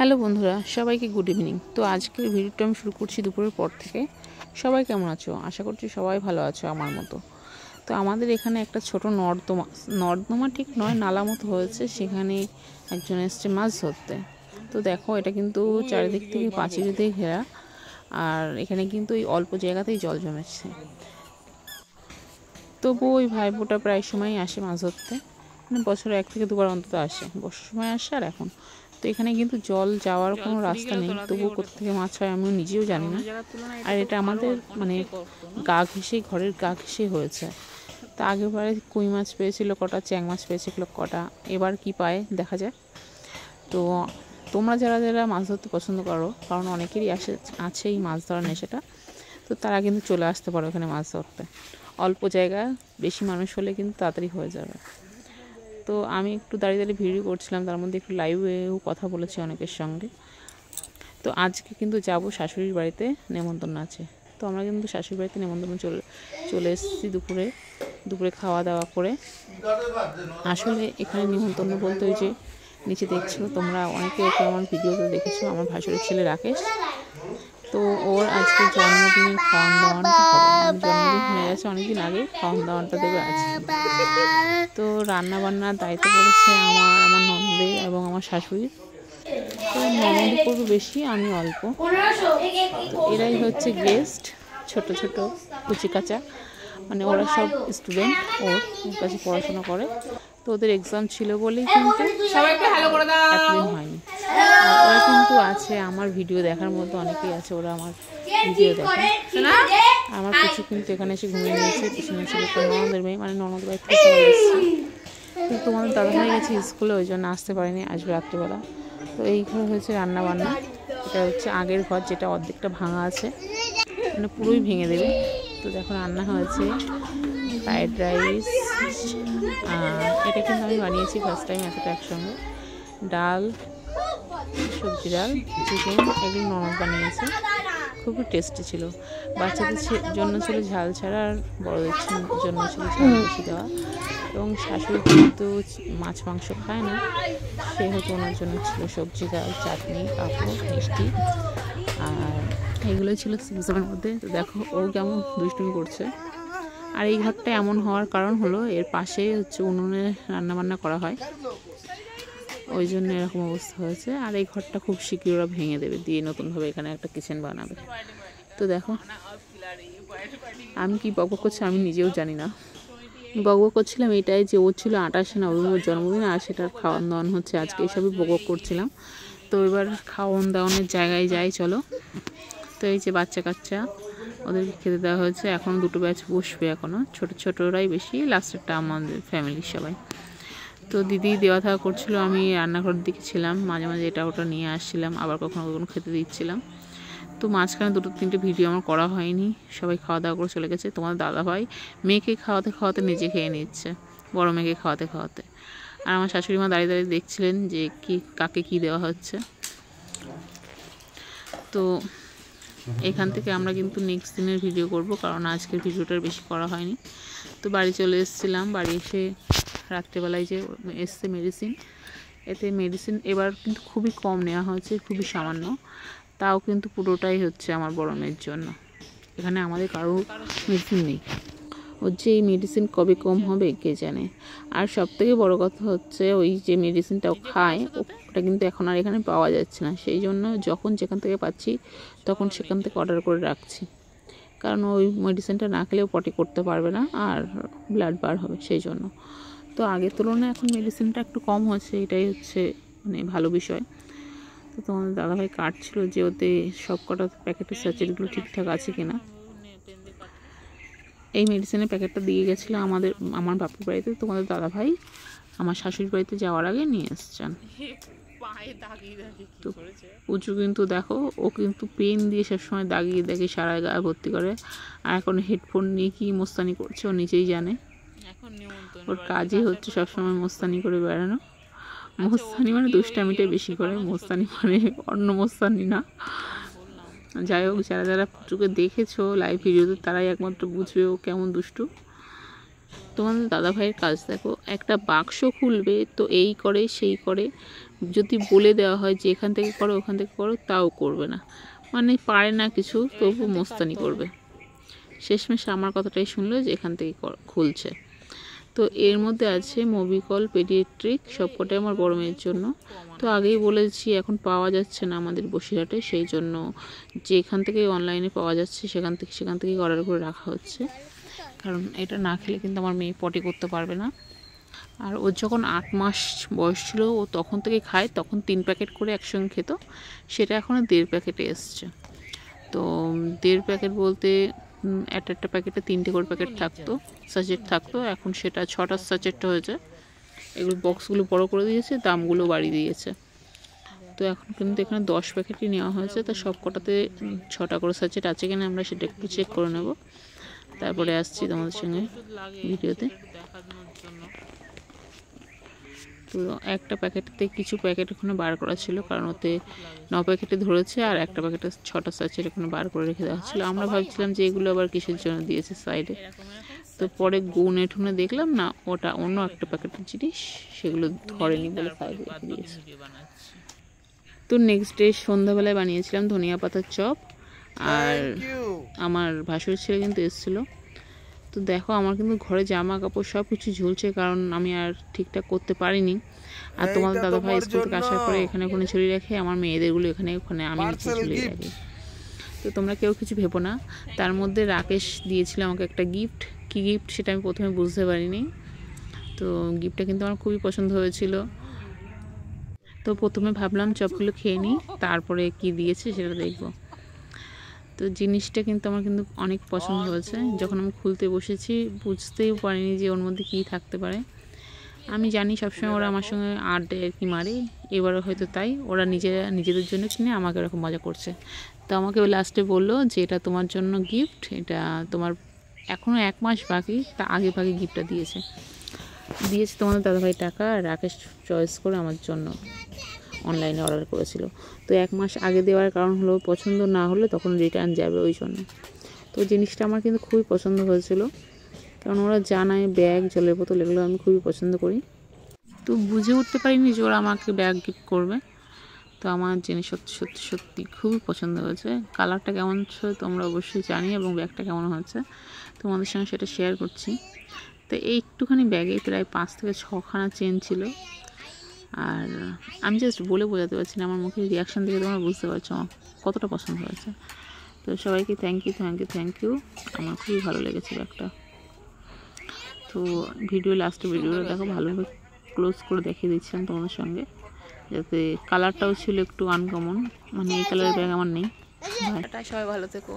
Hello বন্ধুরা, সবাইকে good evening. তো আজকের ভিডিওটা আমি শুরু করছি দুপুরের পর থেকে। সবাই কেমন আছো? আশা করছি সবাই ভালো আছো আমার মতো। তো আমাদের এখানে একটা ছোট নর্দমা ঠিক নয়, নালা মতো হয়েছে, সেখানে একজন এসছে মাছ ধরতে। তো দেখো, এটা কিন্তু চারিদিক থেকে পাঁচিল দিয়ে ঘেরা, আর এখানে কিন্তু এই অল্প জায়গাতেই জল জমেছে। তবু ওই ভাইবোটা প্রায় সময়ই আসে মাছ ধরতে, মানে বছরে 1 থেকে 2 বার অন্তত আসে। বর্ষার সময় আসে আর এখন। তো এখানে কিন্তু জল যাওয়ার কোনো রাস্তা নেই, তবুও কোথা থেকে মাছ হয় আমিও নিজেও জানি না। আর এটা আমাদের মানে গা ঘেঁষেই, ঘরের গা ঘেঁষেই হয়েছে। তা আগেরবারে কই মাছ পেয়েছিল কটা, চ্যাং মাছ পেয়েছিল কটা, এবার কি পায় দেখা যায়। তো তোমরা যারা যারা মাছ ধরতে পছন্দ করো, কারণ অনেকেরই আছে এই মাছ ধরার নেশাটা, তো তারা কিন্তু চলে আসতে পারো এখানে মাছ ধরতে। অল্প জায়গা, বেশি মানুষ হলে কিন্তু তাড়াতাড়ি হয়ে যাবে। তো আমি একটু দাঁড়িয়ে দাঁড়িয়ে ভিডিও করছিলাম, তার মধ্যে একটু লাইভেও কথা বলেছি অনেকের সঙ্গে। তো আজকে কিন্তু যাব শাশুড়ির বাড়িতে, নেমন্তন্ন আছে। তো আমরা কিন্তু শাশুড়ির বাড়িতে নেমন্তন্ন চলে এসেছি দুপুরে খাওয়া দাওয়া করে। আসলে এখানে নেমন্তন্ন বলতে ওই যে নিচে দেখছো তোমরা, অনেকে ওকে আমার ভিডিওতে দেখেছো, আমার ভাসুরের ছেলে রাকেশ। তো ওর আজকে জন্মদিনের খাওয়ান দাওয়ানটা হবে, জন্মদিন হয়ে গেছে অনেকদিন আগে, খাওয়ান দাওয়ানটা দেবে আজকে। তো রান্না বান্নার দায়িত্ব পড়েছে আমার ননদের এবং আমার শাশুড়ির। তো ননদ করবো বেশি, আমি অল্প। তো এরাই হচ্ছে গেস্ট, ছোট ছোট কুচি কাচা, মানে ওরা সব স্টুডেন্ট, ওর কাছে পড়াশোনা করে। তো ওদের এক্সাম ছিল বলেই কিন্তু এতদিন হয়নি। আর ওরা কিন্তু আছে আমার ভিডিও দেখার মধ্যে, অনেকেই আছে ওরা আমার ভিডিও দেখে। আমার কিছু কিন্তু এখানে এসে ঘুমিয়ে নিয়েছে, পিছনে ছিল একটা ননদের মেয়ে, মানে ননদ বাড়ি থেকে চলে এসেছে। কিন্তু তোমাদের দাদা ভাই গেছে স্কুলে, ওই জন্য আসতে পারিনি, আসবে রাত্রিবেলা। তো এই ঘর হয়েছে রান্না বান্না। এটা হচ্ছে আগের ঘর, যেটা অর্ধেকটা ভাঙা আছে, মানে পুরোই ভেঙে দেবে। তো দেখো রান্না হয়েছে ফ্রাইড রাইস, এটা কিন্তু আমি বানিয়েছি ফার্স্ট টাইম এতটা একসঙ্গে। ডাল, সবজি ডাল, চিকেন, এগুলো ননদ বানিয়েছে, খুবই টেস্টি ছিল। বাচ্চাদের জন্য ছিল ঝাল ছাড়া, আর বড়দের জন্য ছিল ঝাল বেশি দেওয়া। এবং শাশুড়ি কিন্তু মাছ মাংস খায় না, সেহেতু ওনার জন্য ছিল সবজি ডাল, চাটনি, পাঁপড়, মিষ্টি, আর এইগুলোই ছিল সিস্টেমের মধ্যে। তো দেখো ও কেমন দুষ্টুমি করছে। আর এই ঘরটা এমন হওয়ার কারণ হলো, এর পাশে হচ্ছে উনুনে রান্নাবান্না করা হয়, ওই জন্য এরকম অবস্থা হয়েছে। আর এই ঘরটা খুব শীঘ্রই ওরা ভেঙে দেবে, দিয়ে নতুনভাবে এখানে একটা কিচেন বানাবে। তো দেখো আমি কি বকবক করছি আমি নিজেও জানি না। বকবক করছিলাম এটাই যে ও ছিল 28শে নভেম্বর জন্মদিন, আর সেটার খাওয়ান দাওয়ান হচ্ছে আজকে, এসবই বকবক করছিলাম। তো এবার খাওয়ান দাওয়ানের জায়গায় যাই চলো। তো এই যে বাচ্চা কাচ্চা, ওদেরকে খেতে দেওয়া হয়েছে। এখন 2টো ব্যাচ বসবে, এখনও ছোটোরাই বেশি, লাস্টেরটা আমাদের ফ্যামিলির সবাই। তো দিদি দেওয়া থাকা করছিল, আমি রান্নাঘরের দিকে ছিলাম, মাঝে মাঝে এটা ওটা নিয়ে আসছিলাম, আবার কখনো কখনো খেতে দিচ্ছিলাম। তো মাঝখানে 2-3টে ভিডিও আমার করা হয়নি, সবাই খাওয়া দাওয়া করে চলে গেছে। তোমাদের দাদাভাই মেয়েকে খাওয়াতে খাওয়াতে নিজে খেয়ে নিচ্ছে, বড় মেয়েকে খাওয়াতে খাওয়াতে। আর আমার শাশুড়ি মা দাঁড়িয়ে দাঁড়িয়ে দেখছিলেন যে কাকে কি দেওয়া হচ্ছে। তো এখান থেকে আমরা কিন্তু নেক্সট দিনের ভিডিও করব, কারণ আজকের ভিডিওটার বেশি করা হয়নি। তো বাড়ি চলে এসেছিলাম, বাড়ি এসে রাত্রেবেলায় যে এসছে মেডিসিন, এতে মেডিসিন এবার কিন্তু খুবই কম নেওয়া হয়েছে, খুবই সামান্য, তাও কিন্তু পুরোটাই হচ্ছে আমার বড় মেয়ের জন্য। এখানে আমাদের কারো মেডিসিন নেই, ওর যে এই মেডিসিন কবে কম হবে কে জানে। আর সবথেকে বড় কথা হচ্ছে ওই যে মেডিসিনটাও খায়, ওটা কিন্তু এখন আর এখানে পাওয়া যাচ্ছে না, সেই জন্য যখন যেখান থেকে পাচ্ছি তখন সেখান থেকে অর্ডার করে রাখছি, কারণ ওই মেডিসিনটা না খেলেও পটি করতে পারবে না, আর ব্লাড বার হবে সেই জন্য। তো আগের তুলনায় এখন মেডিসিনটা একটু কম হচ্ছে, এটাই হচ্ছে মানে ভালো বিষয়। তো তোমাদের দাদাভাই কাটছিল যে ওতে সব কটা প্যাকেটের স্যাচেটগুলো ঠিকঠাক আছে কিনা। এই মেডিসিনের প্যাকেটটা দিয়ে গেছিলো আমার বাপুর বাড়িতে, তোমাদের দাদাভাই আমার শাশুড়ির বাড়িতে যাওয়ার আগে নিয়ে এসছেন। তো উঁচু কিন্তু দেখো, ও কিন্তু পেন দিয়ে সবসময় দাগিয়ে দেখে সারা গায়ে ভর্তি করে। আর এখন হেডফোন নিয়ে কি মোস্তানি করছে ও নিজেই জানে, ওর কাজই হচ্ছে সবসময় মোস্তানি করে বেড়ানো। মোস্তানি মানে দুষ্টামিটাই বেশি করে, মোস্তানি মানে অন্য মোস্তানি না। যাই হোক, যারা যারা পুচুকে দেখেছো লাইভ ভিডিওতে তারাই একমাত্র বুঝবে ও কেমন দুষ্টু। তোমাদের দাদাভাইয়ের কাজ দেখো, একটা বাক্স খুলবে তো এই করে সেই করে, যদি বলে দেওয়া হয় যে এখান থেকে করো ওখান থেকে করো তাও করবে না, মানে পারে না কিছু, তবু মোস্তানি করবে। শেষমেশ আমার কথাটাই শুনলো যে এখান থেকে খুলছে। তো এর মধ্যে আছে মোবিকল, পেডিয়াট্রিক, সবকটাই আমার বড় মেয়ের জন্য। তো আগেই বলেছি এখন পাওয়া যাচ্ছে না আমাদের বসিরহাটে, সেই জন্য যেখান থেকে অনলাইনে পাওয়া যাচ্ছে সেখান থেকে অর্ডার করে রাখা হচ্ছে, কারণ এটা না খেলে কিন্তু আমার মেয়ে পটি করতে পারবে না। আর ওর যখন 8 মাস বয়স ছিল ও তখন থেকে খায়, তখন 3 প্যাকেট করে একসঙ্গে খেত, সেটা এখন 1.5 প্যাকেটে এসছে। তো 1.5 প্যাকেট বলতে একটা প্যাকেটে 3টে করে প্যাকেট থাকতো, সাচেট থাকতো, এখন সেটা 6টা সাচেট হয়েছে। এগুলো বক্সগুলো বড় করে দিয়েছে, দামগুলো বাড়িয়ে দিয়েছে। তো এখন কিন্তু এখানে 10 প্যাকেটই নেওয়া হয়েছে, তো সব কটাতে 6টা করে সাচেট আছে কিনা আমরা সেটা একটু চেক করে নেব, তারপরে আসছি তোমাদের সঙ্গে ভিডিওতে। তো একটা প্যাকেটতে কিছু প্যাকেট ওখানে বার করা ছিল, কারণ ওতে 9 প্যাকেটে ধরেছে, আর একটা প্যাকেটে 6টা সাচেট ওখানে বার করে রেখে দেওয়া ছিল। আমরা ভাবছিলাম যে এগুলো আবার কিসের জন্য দিয়েছে সাইডে, তো পরে গুনে ঠুনে দেখলাম না, ওটা অন্য একটা প্যাকেটের জিনিস, সেগুলো ধরেনি বলে সাইডে রেখে দিয়েছে। তো নেক্সট ডে সন্ধ্যাবেলায় বানিয়েছিলাম ধনিয়া পাতার চপ, আর আমার ভাসুর ছেলে কিন্তু এসেছিলো। তো দেখো আমার কিন্তু ঘরে জামা কাপড় সব কিছু ঝুলছে, কারণ আমি আর ঠিকঠাক করতে পারিনি। আর তোমাদের দাদাভাই স্কুল থেকে আসার পরে এখানে ওখানে ছড়িয়ে রাখে, আমার মেয়েদেরগুলো এখানে ওখানে আমি নিচে ঝুলিয়ে রাখি। তো তোমরা কেউ কিছু ভেবো না। তার মধ্যে রাকেশ দিয়েছিল আমাকে একটা গিফট, কী গিফট সেটা আমি প্রথমে বুঝতে পারিনি। তো গিফটটা কিন্তু আমার খুবই পছন্দ হয়েছিল। তো প্রথমে ভাবলাম চপগুলো খেয়ে নিই, তারপরে কি দিয়েছে সেটা দেখবো। তো জিনিসটা কিন্তু আমার কিন্তু অনেক পছন্দ হয়েছে। যখন আমি খুলতে বসেছি বুঝতেই পারিনি যে ওর মধ্যে কী থাকতে পারে। আমি জানি সবসময় ওরা আমার সঙ্গে আড্ডে আর কি মারে, এবারও হয়তো তাই, ওরা নিজেদের জন্য কিনে আমাকে এরকম মজা করছে। তো আমাকে লাস্টে বললো যে এটা তোমার জন্য গিফট, এটা তোমার এখনও 1 মাস বাকি, তা আগে ভাগে গিফটটা দিয়েছে তোমাদের দাদাভাই টাকা, আর রাকেশ চয়েস করে আমার জন্য অনলাইনে অর্ডার করেছিল। তো 1 মাস আগে দেওয়ার কারণ হলো পছন্দ না হলে তখন রিটার্ন যাবে, ওই জন্য। তো জিনিসটা আমার কিন্তু খুবই পছন্দ হয়েছিল, কারণ ওরা জানায় ব্যাগ, জলের বোতল এগুলো আমি খুবই পছন্দ করি। তো বুঝে উঠতে পারিনি যে ওরা আমাকে ব্যাগ গিফট করবে। তো আমার জিনিস সত্যি খুবই পছন্দ হয়েছে। কালারটা কেমন ছিল তোমরা অবশ্যই জানি, এবং ব্যাগটা কেমন হয়েছে তোমাদের সঙ্গে সেটা শেয়ার করছি। তো এই একটুখানি ব্যাগে প্রায় 5 থেকে 6খানা চেন ছিল, আর আমি জাস্ট বলে বোঝাতে পারছি না, আমার মুখের রিয়াকশান থেকে তোমরা বুঝতে পারছো আমার কতটা পছন্দ হয়েছে। তো সবাইকে থ্যাংক ইউ, আমার খুবই ভালো লেগেছে ব্যাগটা। তো লাস্টে ভিডিওটা দেখো, ভালোভাবে ক্লোজ করে দেখিয়ে দিচ্ছিলাম তোমাদের সঙ্গে, যাতে কালারটাও ছিল একটু আনকমন, মানে এই কালারের ব্যাগ আমার নেই। সবাই ভালো থেকো।